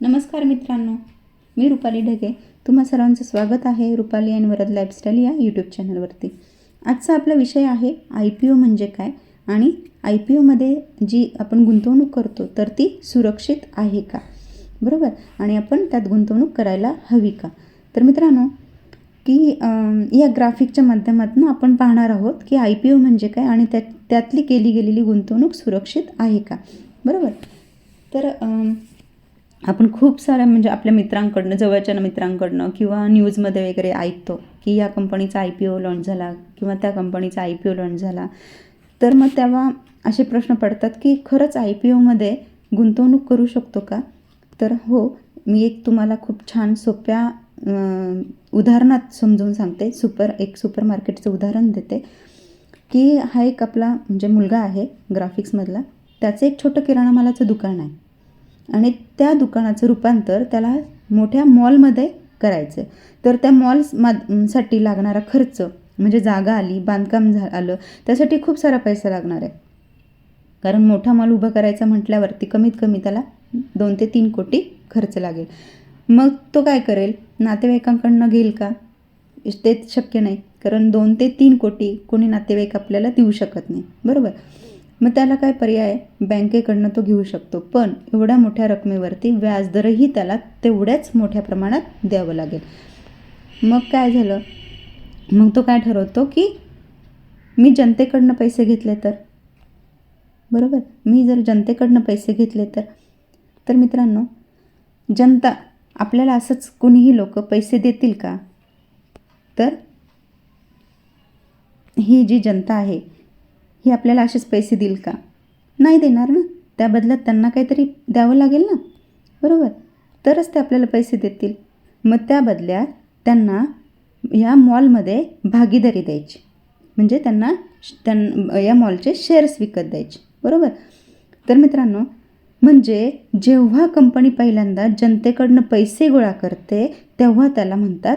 नमस्कार मित्रांनो, मी रुपाली ढगे. तुम्हा सर्वांचं स्वागत आहे रुपाली अँड वरद लाईफस्टाईल या यूट्यूब चॅनलवरती. आजचा आपला विषय आहे IPO म्हणजे काय आणि IPOमध्ये जी आपण गुंतवणूक करतो तर ती सुरक्षित आहे का, बरोबर, आणि आपण त्यात गुंतवणूक करायला हवी का. तर मित्रांनो, की या ग्राफिकच्या माध्यमातून आपण पाहणार आहोत की IPO म्हणजे काय आणि त्यातली केली गेलेली गुंतवणूक सुरक्षित आहे का, बरोबर. तर आपण खूप साऱ्या म्हणजे आपल्या मित्रांकडनं, जवळच्या मित्रांकडनं किंवा न्यूजमध्ये वगैरे ऐकतो की या कंपनीचा IPO लॉन्च झाला किंवा त्या कंपनीचा IPO लॉन्च झाला. तर मग तेव्हा असे प्रश्न पडतात की खरंच IPOमध्ये गुंतवणूक करू शकतो का. तर हो, मी एक तुम्हाला खूप छान सोप्या उदाहरणात समजून सांगते. एक सुपर मार्केटचं उदाहरण देते की हा एक आपला म्हणजे मुलगा आहे ग्राफिक्समधला. त्याचं एक छोटं किराणा मालाचं दुकान आहे आणि त्या दुकानाचं रूपांतर त्याला मोठ्या मॉलमध्ये करायचं आहे. तर त्या साठी लागणारा खर्च म्हणजे जागा आली, बांधकाम आलं, त्यासाठी खूप सारा पैसा लागणार आहे. कारण मोठा मॉल उभं करायचा म्हटल्यावरती कमीत कमी त्याला 2 ते 3 कोटी खर्च लागेल. मग तो काय करेल, नातेवाईकांकडनं घेईल का, तेच शक्य नाही. कारण 2 ते 3 कोटी कोणी नातेवाईक आपल्याला देऊ शकत नाही, बरोबर. मग त्याला काय पर्याय आहे, बँकेकडनं तो घेऊ शकतो. पण एवढ्या मोठ्या रकमेवरती व्याजदरही त्याला तेवढ्याच मोठ्या प्रमाणात द्यावं लागेल. मग काय झालं, मग तो काय ठरवतो की मी जनतेकडनं पैसे घेतले तर, बरोबर, मी जर जनतेकडनं पैसे घेतले तर मित्रांनो, जनता आपल्याला असंच कोणीही लोक पैसे देतील का. तर ही जी जनता आहे ही आपल्याला असेच पैसे देईल का, नाही देणार ना. त्या बदल्यात त्यांना काहीतरी द्यावं लागेल ना, बरोबर, तरच ते आपल्याला पैसे देतील. मग त्या बदल्यात त्यांना या मॉलमध्ये भागीदारी द्यायची, म्हणजे त्यांना या मॉलचे शेअर्स विकत द्यायचे, बरोबर. तर मित्रांनो, म्हणजे जेव्हा कंपनी पहिल्यांदा जनतेकडनं पैसे गोळा करते तेव्हा त्याला म्हणतात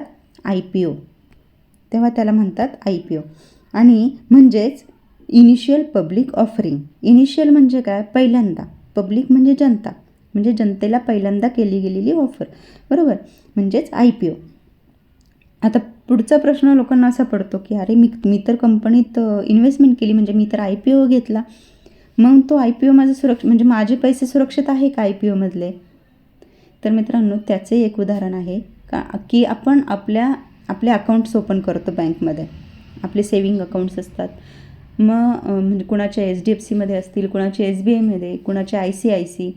IPO. आणि म्हणजेच इनिशियल पब्लिक ऑफरिंग. इनिशियल म्हणजे काय, पहिल्यांदा. पब्लिक म्हणजे जनता, म्हणजे जनतेला पहिल्यांदा केली गेलेली ऑफर, बरोबर, म्हणजेच IPO. आता पुढचा प्रश्न लोकांना असा पडतो की अरे मी तर कंपनीत इन्व्हेस्टमेंट केली, म्हणजे मी तर IPO घेतला, मग तो IPO माझं म्हणजे माझे पैसे सुरक्षित आहे का IPOमधले. तर मित्रांनो, त्याचे एक उदाहरण आहे की आपण आपले अकाउंट्स ओपन करतो बँकमध्ये. आपले सेविंग अकाउंट्स असतात. मग म्हणजे कुणाच्या HDFCमध्ये असतील, कुणाच्या SBIमध्ये, कुणाच्या ICICI,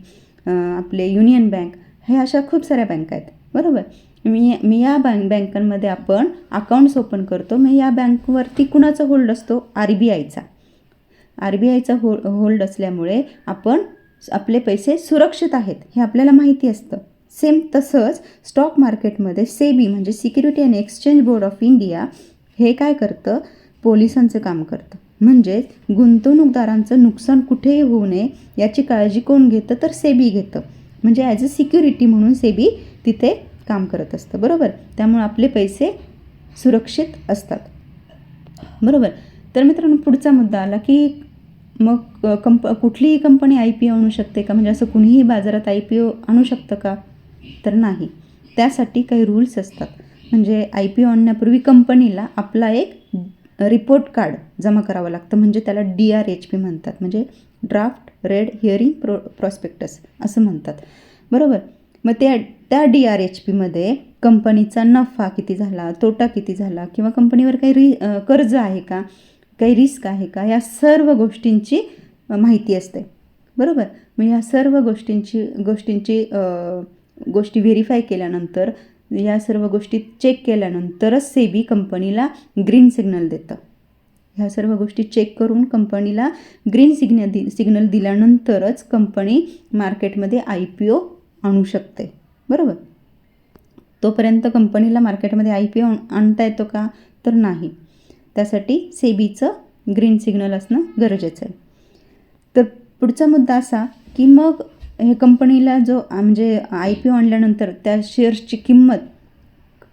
आपले युनियन बँक, हे अशा खूप साऱ्या बँका आहेत, बरोबर. मी या बँकांमध्ये आपण अकाउंट्स ओपन करतो. मग या बँकवरती कुणाचा होल्ड असतो, RBIचा होल्ड असल्यामुळे आपले पैसे सुरक्षित आहेत हे आपल्याला माहिती असतं. सेम तसंच स्टॉक मार्केटमध्ये SEBI म्हणजे security and exchange board of India हे काय करतं, पोलिसांचं काम करतं. म्हणजे गुंतवणूकदारांचं नुकसान कुठेही होऊ नये याची काळजी कोण घेतं, तर SEBI घेतं. म्हणजे ॲज अ सिक्युरिटी म्हणून SEBI तिथे काम करत असतं, बरोबर. त्यामुळे आपले पैसे सुरक्षित असतात, बरोबर. तर मित्रांनो, पुढचा मुद्दा आला की मग कुठलीही कंपनी IPO आणू शकते का, म्हणजे असं कुणीही बाजारात IPO आणू शकतं का. तर नाही, त्यासाठी काही रूल्स असतात. म्हणजे IPO आणण्यापूर्वी कंपनीला आपला एक रिपोर्ट कार्ड जमा करावं लागतं, म्हणजे त्याला DRHP म्हणतात, म्हणजे ड्राफ्ट रेड हिअरिंग प्रॉस्पेक्टस असं म्हणतात, बरोबर. मग त्या DRHPमध्ये कंपनीचा नफा किती झाला, तोटा किती झाला, किंवा कंपनीवर काही कर्ज आहे का, काही रिस्क आहे का, या सर्व गोष्टींची माहिती असते, बरोबर. मग या सर्व गोष्टी व्हेरीफाय केल्यानंतर, या सर्व गोष्टी चेक केल्यानंतरच SEBI कंपनीला ग्रीन सिग्नल देतं. ह्या सर्व गोष्टी चेक करून कंपनीला ग्रीन सिग्नल दिल्यानंतरच कंपनी मार्केटमध्ये IPO आणू शकते, बरोबर. तोपर्यंत कंपनीला मार्केटमध्ये IPO आणता येतो का, तर नाही. त्यासाठी SEBIचं ग्रीन सिग्नल असणं गरजेचं आहे. तर पुढचा मुद्दा असा की मग हे कंपनीला म्हणजे IPO आणल्यानंतर त्या शेअर्सची किंमत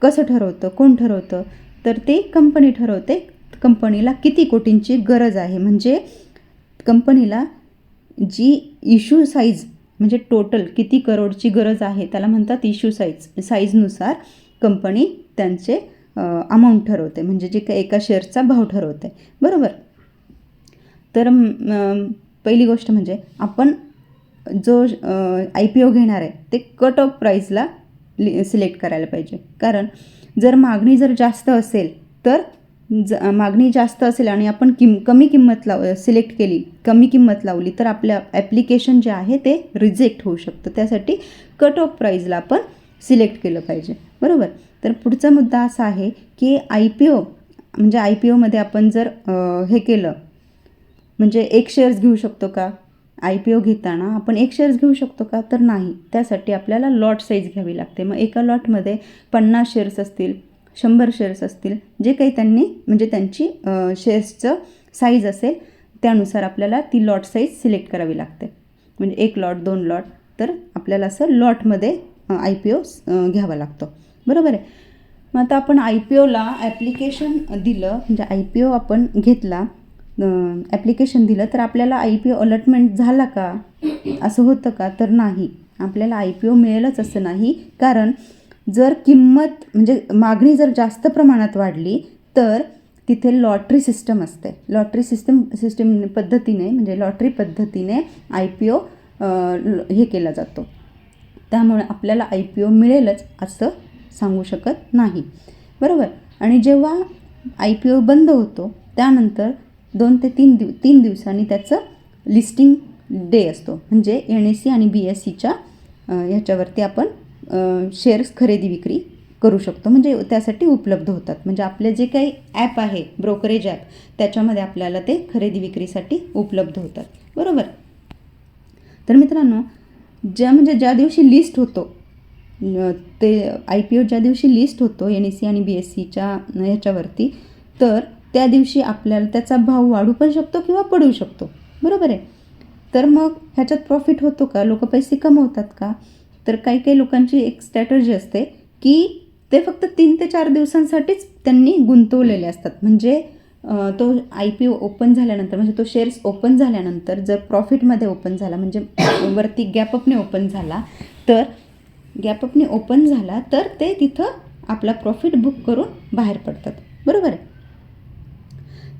कसं ठरवतं, कोण ठरवतं, तर ते कंपनी ठरवते. कंपनीला किती कोटींची गरज आहे, म्हणजे कंपनीला जी इश्यू साईज म्हणजे टोटल किती करोडची गरज आहे त्याला म्हणतात इश्यू साईजनुसार कंपनी त्यांचे अमाऊंट ठरवते, म्हणजे जे काही एका शेअरचा भाव ठरवते, बरोबर. तर पहिली गोष्ट म्हणजे आपण जो IPO घेणार आहे ते कट ऑफ प्राईसला सिलेक्ट करायला पाहिजे. कारण जर मागणी जर जास्त असेल तर मागणी जास्त असेल आणि आपण कमी किंमत सिलेक्ट केली, कमी किंमत लावली तर आपल्या ॲप्लिकेशन जे आहे ते रिजेक्ट होऊ शकतं. त्यासाठी कट ऑफ प्राईजला आपण सिलेक्ट केलं पाहिजे, बरोबर. तर पुढचा मुद्दा असा आहे की IPOमध्ये आपण जर हे केलं म्हणजे एक शेअर्स घेऊ शकतो का? IPO घेताना आपण एक शेअर्स घेऊ शकतो का? तर नाही. त्यासाठी आपल्याला लॉट साईज घ्यावी लागते. मग एका लॉटमध्ये 50 शेअर्स असतील, 100 शेअर्स असतील, जे काही त्यांनी म्हणजे त्यांची शेअर्सचं साईज असेल त्यानुसार आपल्याला ती लॉट साईज सिलेक्ट करावी लागते. म्हणजे 1 लॉट 2 लॉट, तर आपल्याला असं लॉटमध्ये IPO घ्यावा लागतो, बरोबर आहे. मग आता आपण IPOला ॲप्लिकेशन दिलं, म्हणजे IPO आपण घेतला, ॲप्लिकेशन दिलं, तर आपल्याला IPO अलॉटमेंट झाला का असं होतं का? तर नाही. आपल्याला IPO मिळेलच असं नाही. कारण जर किंमत म्हणजे मागणी जर जास्त प्रमाणात वाढली तर तिथे लॉटरी सिस्टम असते. लॉटरी सिस्टीम पद्धतीने म्हणजे लॉटरी पद्धतीने IPO हे केला जातो. त्यामुळे आपल्याला IPO मिळेलच असं सांगू शकत नाही, बरोबर. आणि जेव्हा IPO बंद होतो त्यानंतर 2 ते 3 दिवसांनी त्याचं लिस्टिंग डे असतो. म्हणजे NSE आणि BSEच्या ह्याच्यावरती आपण शेअर्स खरेदी विक्री करू शकतो, म्हणजे त्यासाठी उपलब्ध होतात. म्हणजे आपले जे काही ॲप आहे, ब्रोकरेज ॲप, त्याच्यामध्ये आपल्याला ते खरेदी विक्रीसाठी उपलब्ध होतात, बरोबर. तर मित्रांनो, ज्या दिवशी लिस्ट होतो ते IPO ज्या दिवशी लिस्ट होतो NSE आणि BSEच्या ह्याच्यावरती, तर त्या दिवशी आपल्याला त्याचा भाव वाढू पण शकतो किंवा पडू शकतो, बरोबर आहे. तर मग ह्याच्यात प्रॉफिट होतो का? लोक पैसे कमवतात का? तर काही लोकांची एक स्ट्रॅटर्जी असते की ते फक्त 3 ते 4 दिवसांसाठीच त्यांनी गुंतवलेले असतात. म्हणजे तो IPO ओपन झाल्यानंतर म्हणजे तो शेअर्स ओपन झाल्यानंतर जर प्रॉफिटमध्ये ओपन झाला, म्हणजे वरती गॅपअपने ओपन झाला, तर ते तिथं आपला प्रॉफिट बुक करून बाहेर पडतात, बरोबर आहे.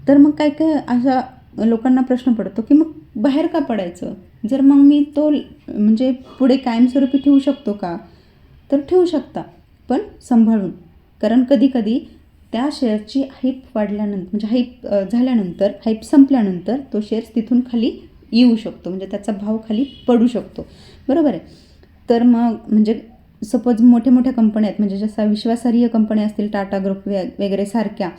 तर मग काय अशा लोकांना प्रश्न पडतो की मग बाहेर का पडायचं? जर मग मी तो म्हणजे पुढे कायमस्वरूपी ठेवू शकतो का? तर ठेवू शकता, पण सांभाळून. कारण कधी त्या शेअरची हाईप वाढल्यानंतर म्हणजे हाईप झाल्यानंतर, हाईप संपल्यानंतर तो शेअर्स तिथून खाली येऊ शकतो, म्हणजे त्याचा भाव खाली पडू शकतो, बरोबर आहे. तर मग म्हणजे सपोज मोठ्या कंपन्या आहेत, म्हणजे जसा विश्वासार्ह कंपन्या असतील, टाटा ग्रुप वगैरे सारख्या,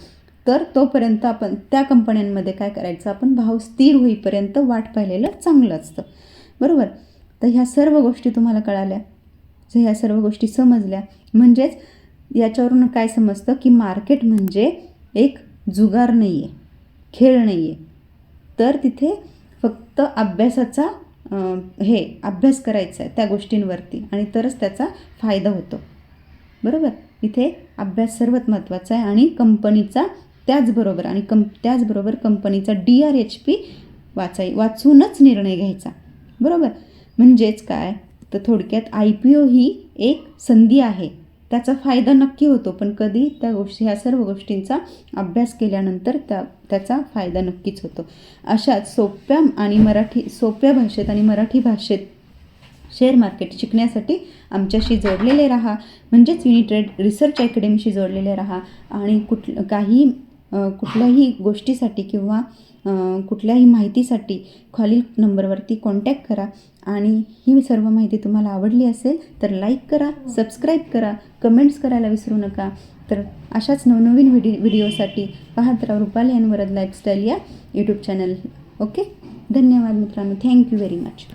तर तोपर्यंत आपण त्या कंपन्यांमध्ये काय करायचं, आपण भाव स्थिर होईपर्यंत वाट पाहिलेलं चांगलं असतं, बरोबर. तर ह्या सर्व गोष्टी तुम्हाला कळाल्या, जर ह्या सर्व गोष्टी समजल्या, म्हणजेच याच्यावरून काय समजतं की मार्केट म्हणजे एक जुगार नाही आहे, खेळ नाही आहे. तर तिथे फक्त अभ्यासाचा अभ्यास करायचा आहे त्या गोष्टींवरती, आणि तरच त्याचा फायदा होतो, बरोबर. इथे अभ्यास सर्वात महत्त्वाचा आहे, आणि कंपनीचा त्याचबरोबर कंपनीचा DRHP वाचूनच निर्णय घ्यायचा, बरोबर. म्हणजेच काय, तर थोडक्यात IPO ही एक संधी आहे, त्याचा फायदा नक्की होतो, पण कधी ह्या सर्व गोष्टींचा अभ्यास केल्यानंतर त्याचा फायदा नक्कीच होतो. अशाच सोप्या भाषेत आणि मराठी भाषेत शेअर मार्केट शिकण्यासाठी आमच्याशी जोडलेले राहा, म्हणजेच युनिट्रेड रिसर्च अकॅडमीशी जोडलेले राहा. आणि कुठल्याही गोष्टीसाठी किंवा कुठल्याही माहितीसाठी खालील नंबरवरती कॉन्टॅक्ट करा. आणि ही सर्व माहिती तुम्हाला आवडली असेल तर लाईक करा, सबस्क्राईब करा, कमेंट्स करायला विसरू नका. तर अशाच नवनवीन व्हिडिओसाठी पाहत राहा रुपाली आणि वरद लाईफस्टाईल या यूट्यूब चॅनल. ओके, धन्यवाद मित्रांनो, थँक्यू व्हेरी मच.